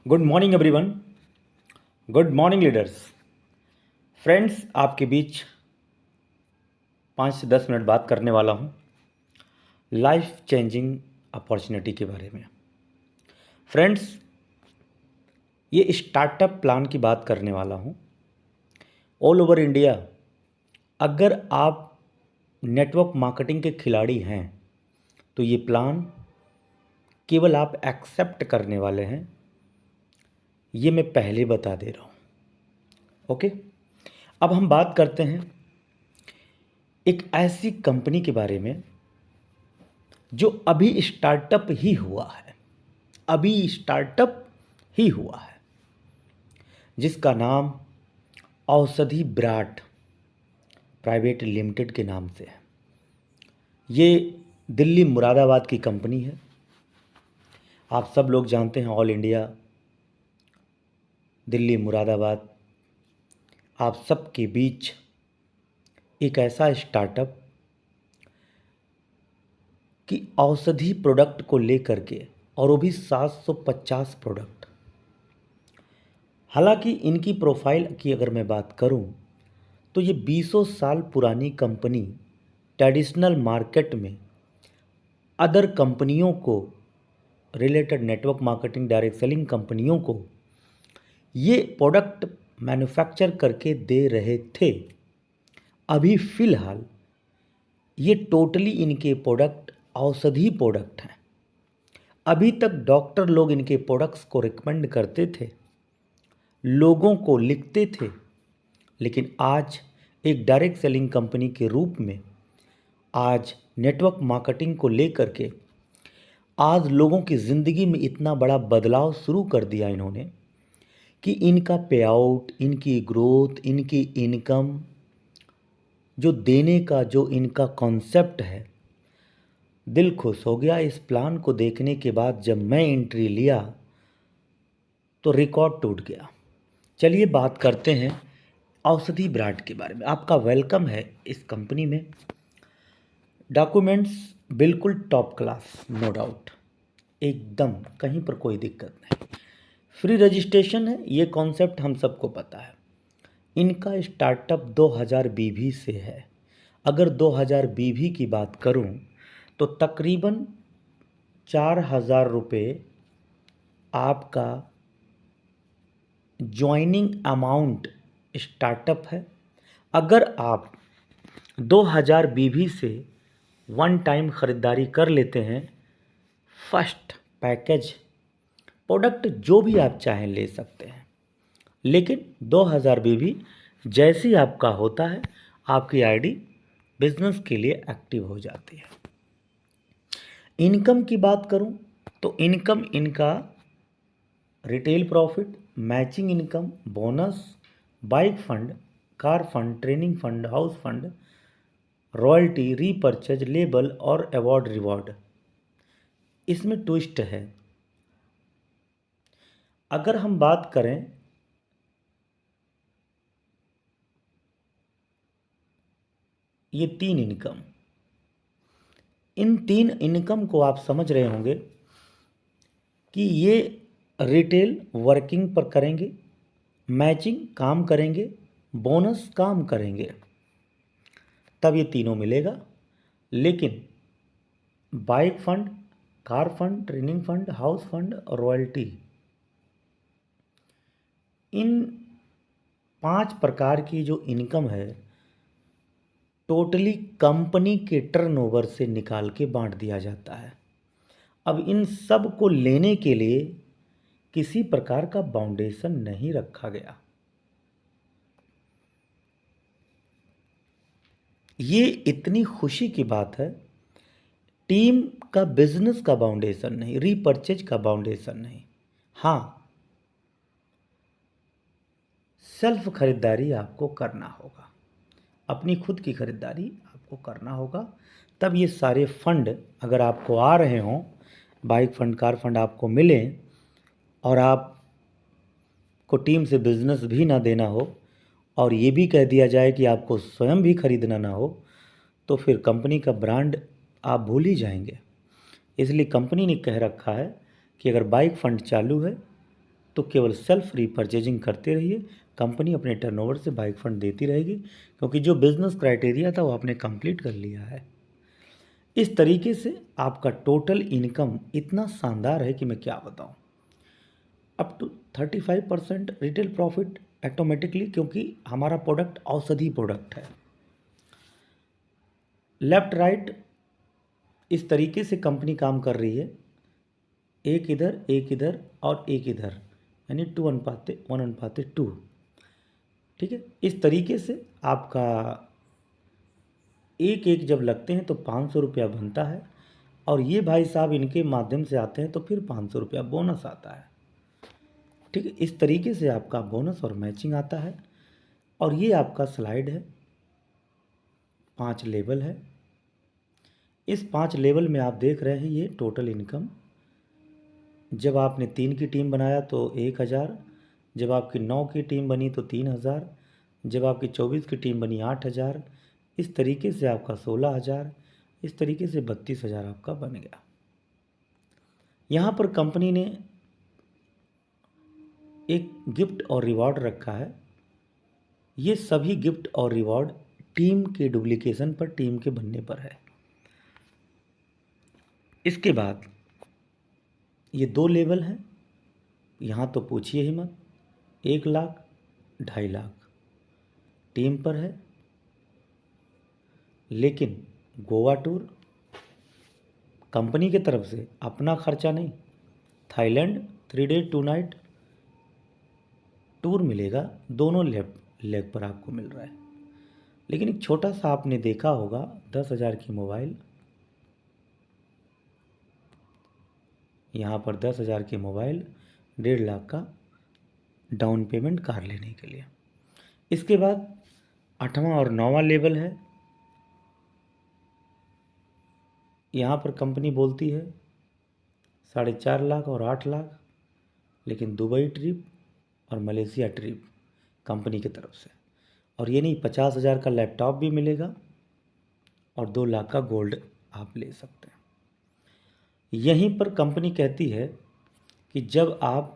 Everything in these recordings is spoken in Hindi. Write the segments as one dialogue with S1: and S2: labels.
S1: Good morning everyone. Good morning leaders. Friends, आपके बीच 5 से 10 मिनट बात करने वाला हूँ लाइफ चेंजिंग अपॉर्चुनिटी के बारे में। फ्रेंड्स, ये स्टार्टअप प्लान की बात करने वाला हूँ। ऑल ओवर इंडिया अगर आप नेटवर्क मार्केटिंग के खिलाड़ी हैं तो ये प्लान केवल आप एक्सेप्ट करने वाले हैं, ये मैं पहले बता दे रहा हूँ। ओके, अब हम बात करते हैं एक ऐसी कंपनी के बारे में जो अभी स्टार्टअप ही हुआ है, जिसका नाम औषधि ब्राट प्राइवेट लिमिटेड के नाम से है। ये दिल्ली मुरादाबाद की कंपनी है। आप सब लोग जानते हैं, ऑल इंडिया दिल्ली मुरादाबाद, आप सबके बीच एक ऐसा स्टार्टअप कि औषधि प्रोडक्ट को लेकर के, और वो भी 750 प्रोडक्ट। हालांकि इनकी प्रोफाइल की अगर मैं बात करूं तो ये 20 साल पुरानी कंपनी ट्रेडिशनल मार्केट में अदर कंपनियों को, related network marketing direct selling कंपनियों को ये प्रोडक्ट मैन्युफैक्चर करके दे रहे थे। अभी फ़िलहाल ये टोटली इनके प्रोडक्ट औषधि प्रोडक्ट हैं। अभी तक डॉक्टर लोग इनके प्रोडक्ट्स को रिकमेंड करते थे, लोगों को लिखते थे, लेकिन आज एक डायरेक्ट सेलिंग कंपनी के रूप में आज नेटवर्क मार्केटिंग को लेकर के आज लोगों की ज़िंदगी में इतना बड़ा बदलाव शुरू कर दिया इन्होंने कि इनका पे आउट, इनकी ग्रोथ, इनकी इनकम जो देने का जो इनका कॉन्सेप्ट है, दिल खुश हो गया। इस प्लान को देखने के बाद जब मैं एंट्री लिया तो रिकॉर्ड टूट गया। चलिए बात करते हैं औषधि ब्रांड के बारे में। आपका वेलकम है इस कंपनी में। डॉक्यूमेंट्स बिल्कुल टॉप क्लास, नो डाउट, एकदम कहीं पर कोई दिक्कत नहीं। फ्री रजिस्ट्रेशन है, ये कॉन्सेप्ट हम सबको पता है। इनका स्टार्टअप 2000 बीवी से है। अगर 2000 बीवी की बात करूं तो तकरीबन 4000 रुपये आपका ज्वाइनिंग अमाउंट स्टार्टअप है। अगर आप 2000 बीवी से वन टाइम ख़रीदारी कर लेते हैं, फर्स्ट पैकेज प्रोडक्ट जो भी आप चाहें ले सकते हैं, लेकिन 2000 बीवी जैसे ही आपका होता है आपकी आईडी बिजनेस के लिए एक्टिव हो जाती है। इनकम की बात करूं तो इनकम इनका retail profit, matching income, bonus, bike fund, car fund, training fund, house fund, royalty, repurchase, label और अवार्ड रिवॉर्ड। इसमें ट्विस्ट है। अगर हम बात करें ये 3 इनकम, इन 3 इनकम को आप समझ रहे होंगे कि ये रिटेल वर्किंग पर करेंगे, मैचिंग काम करेंगे, बोनस काम करेंगे, तब ये तीनों मिलेगा। लेकिन bike fund, car fund, training fund, house fund और रॉयल्टी, इन 5 प्रकार की जो इनकम है टोटली कंपनी के टर्नओवर से निकाल के बांट दिया जाता है। अब इन सब को लेने के लिए किसी प्रकार का बाउंडेशन नहीं रखा गया। ये इतनी खुशी की बात है। टीम का बिजनेस का बाउंडेशन नहीं, रीपर्चेज का बाउंडेशन नहीं। हाँ, सेल्फ खरीदारी आपको करना होगा, अपनी खुद की खरीदारी आपको करना होगा, तब ये सारे फंड अगर आपको आ रहे हों, बाइक फंड, कार फंड आपको मिले और आपको टीम से बिजनेस भी ना देना हो और ये भी कह दिया जाए कि आपको स्वयं भी खरीदना ना हो, तो फिर कंपनी का ब्रांड आप भूल ही जाएंगे। इसलिए कंपनी ने कह रखा है कि अगर बाइक फंड चालू है तो केवल सेल्फ रीपर्चेजिंग करते रहिए, कंपनी अपने टर्नओवर से बाइक फंड देती रहेगी, क्योंकि जो बिजनेस क्राइटेरिया था वो आपने कंप्लीट कर लिया है। इस तरीके से आपका टोटल इनकम इतना शानदार है कि मैं क्या बताऊं। Up to 35% retail profit automatically, क्योंकि हमारा प्रोडक्ट औषधि प्रोडक्ट है। लेफ्ट राइट इस तरीके से कंपनी काम कर रही है, एक इधर और एक इधर, यानी 1:1:2। ठीक है, इस तरीके से आपका एक एक जब लगते हैं तो 500 रुपया बनता है, और ये भाई साहब इनके माध्यम से आते हैं तो फिर 500 रुपया बोनस आता है। ठीक है, इस तरीके से आपका बोनस और मैचिंग आता है। और ये आपका स्लाइड है, 5 लेवल है। इस 5 लेवल में आप देख रहे हैं ये टोटल इनकम। जब आपने 3 की टीम बनाया तो 1000, जब आपकी 9 की टीम बनी तो 3000, जब आपकी 24 की टीम बनी 8000, इस तरीके से आपका 16000, इस तरीके से 32,000 आपका बन गया। यहाँ पर कंपनी ने एक गिफ्ट और रिवॉर्ड रखा है। ये सभी गिफ्ट और रिवॉर्ड टीम के डुप्लीकेशन पर, टीम के बनने पर है। इसके बाद ये 2 लेवल हैं, यहाँ तो पूछिए ही मत। 1 लाख 2.5 लाख टीम पर है, लेकिन गोवा टूर कंपनी की तरफ से, अपना खर्चा नहीं। थाईलैंड 3 डे 2 नाइट टूर मिलेगा, दोनों लेग पर आपको मिल रहा है। लेकिन एक छोटा सा आपने देखा होगा, 10,000 की मोबाइल, यहाँ पर 10,000 की मोबाइल, 1.5 लाख का डाउन पेमेंट कार लेने के लिए। इसके बाद 8वां और 9वां लेवल है। यहाँ पर कंपनी बोलती है 4.5 लाख और 8 लाख, लेकिन दुबई ट्रिप और मलेशिया ट्रिप कंपनी की तरफ से। और ये नहीं, 50,000 का लैपटॉप भी मिलेगा और 2 लाख का गोल्ड आप ले सकते हैं। यहीं पर कंपनी कहती है कि जब आप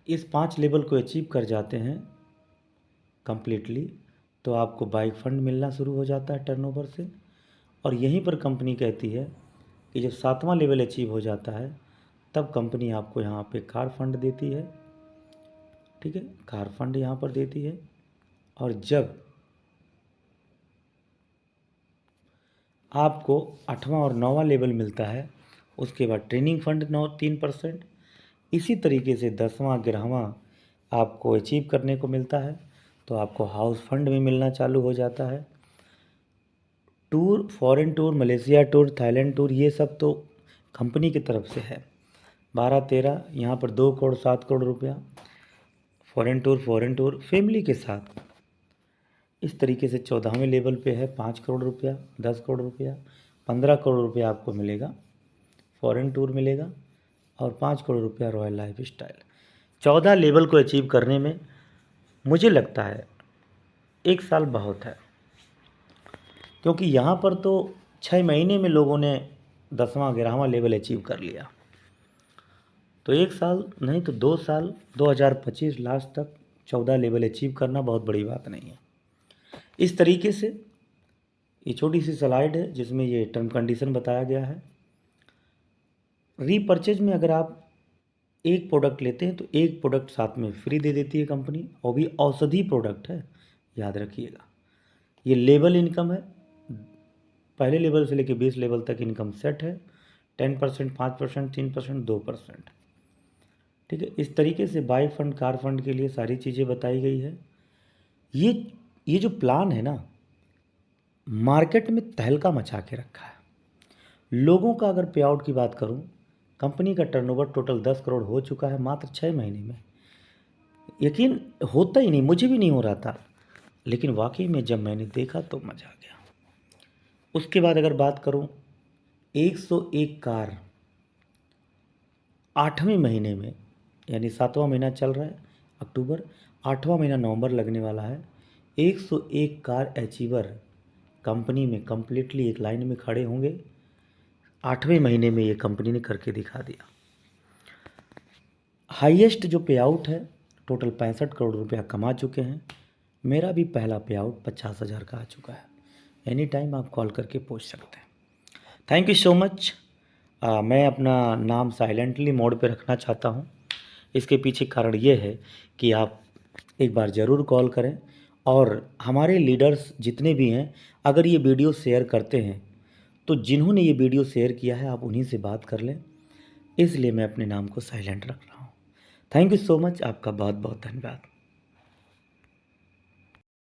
S1: इस 5 लेवल को अचीव कर जाते हैं कंप्लीटली, तो आपको बाइक फंड मिलना शुरू हो जाता है टर्नओवर से। और यहीं पर कंपनी कहती है कि जब 7वां लेवल अचीव हो जाता है, तब कंपनी आपको यहाँ पे कार फंड देती है। ठीक है, कार फंड यहाँ पर देती है। और जब आपको 8वां और 9वां लेवल मिलता है, उसके बाद ट्रेनिंग फंड 3%। इसी तरीके से 10वां 11वां आपको अचीव करने को मिलता है, तो आपको हाउस फंड भी मिलना चालू हो जाता है। Tour, foreign tour, Malaysia tour, Thailand tour, ये सब तो कंपनी की तरफ से है। 12-13, यहाँ पर 2 करोड़ 7 करोड़ रुपया फॉरेन टूर फैमिली के साथ। इस तरीके से 14वें लेवल पे है 5 करोड़ रुपया, 10 करोड़ रुपया, 15 करोड़ रुपया आपको मिलेगा, फॉरेन टूर मिलेगा, और 5 करोड़ रुपया रॉयल लाइफ स्टाइल। 14 लेवल को अचीव करने में मुझे लगता है 1 साल बहुत है, क्योंकि यहाँ पर तो 6 महीने में लोगों ने 10वां 11वां लेवल अचीव कर लिया। तो 1 साल नहीं तो 2 साल, 2025 लास्ट तक 14 लेवल अचीव करना बहुत बड़ी बात नहीं है। इस तरीके से ये छोटी सी स्लाइड है जिसमें ये टर्म कंडीशन बताया गया है। रीपर्चेज में अगर आप एक प्रोडक्ट लेते हैं तो एक प्रोडक्ट साथ में फ्री दे देती है कंपनी, और भी औषधि प्रोडक्ट है, याद रखिएगा। ये लेवल इनकम है, पहले लेवल से लेकर 20 लेवल तक इनकम सेट है। 10%, 5%, 3%, 2%। ठीक है, इस तरीके से बाइक फंड, कार फंड के लिए सारी चीज़ें बताई गई है। ये जो प्लान है ना, मार्केट में तहलका मचा के रखा है लोगों का। अगर पे आउट की बात करूं, कंपनी का टर्नओवर टोटल 10 करोड़ हो चुका है मात्र 6 महीने में। यकीन होता ही नहीं, मुझे भी नहीं हो रहा था, लेकिन वाकई में जब मैंने देखा तो मजा आ गया। उसके बाद अगर बात करूं, 101 कार 8वें महीने में, यानी 7वां महीना चल रहा है अक्टूबर, 8वां महीना नवंबर लगने वाला है। 101 कार अचीवर कंपनी में कंप्लीटली एक लाइन में खड़े होंगे। 8वें महीने में ये कंपनी ने करके दिखा दिया। हाईएस्ट जो पे आउट है, टोटल 65 करोड़ रुपया कमा चुके हैं। मेरा भी पहला पे आउट 50,000 का आ चुका है। एनी टाइम आप कॉल करके पूछ सकते हैं। Thank you so much. मैं अपना नाम साइलेंटली मोड पे रखना चाहता हूँ। इसके पीछे कारण ये है कि आप एक बार ज़रूर कॉल करें, और हमारे लीडर्स जितने भी हैं, अगर ये वीडियो शेयर करते हैं तो जिन्होंने ये वीडियो शेयर किया है आप उन्हीं से बात कर लें, इसलिए मैं अपने नाम को साइलेंट रख रहा हूँ। Thank you so much. आपका बहुत बहुत धन्यवाद।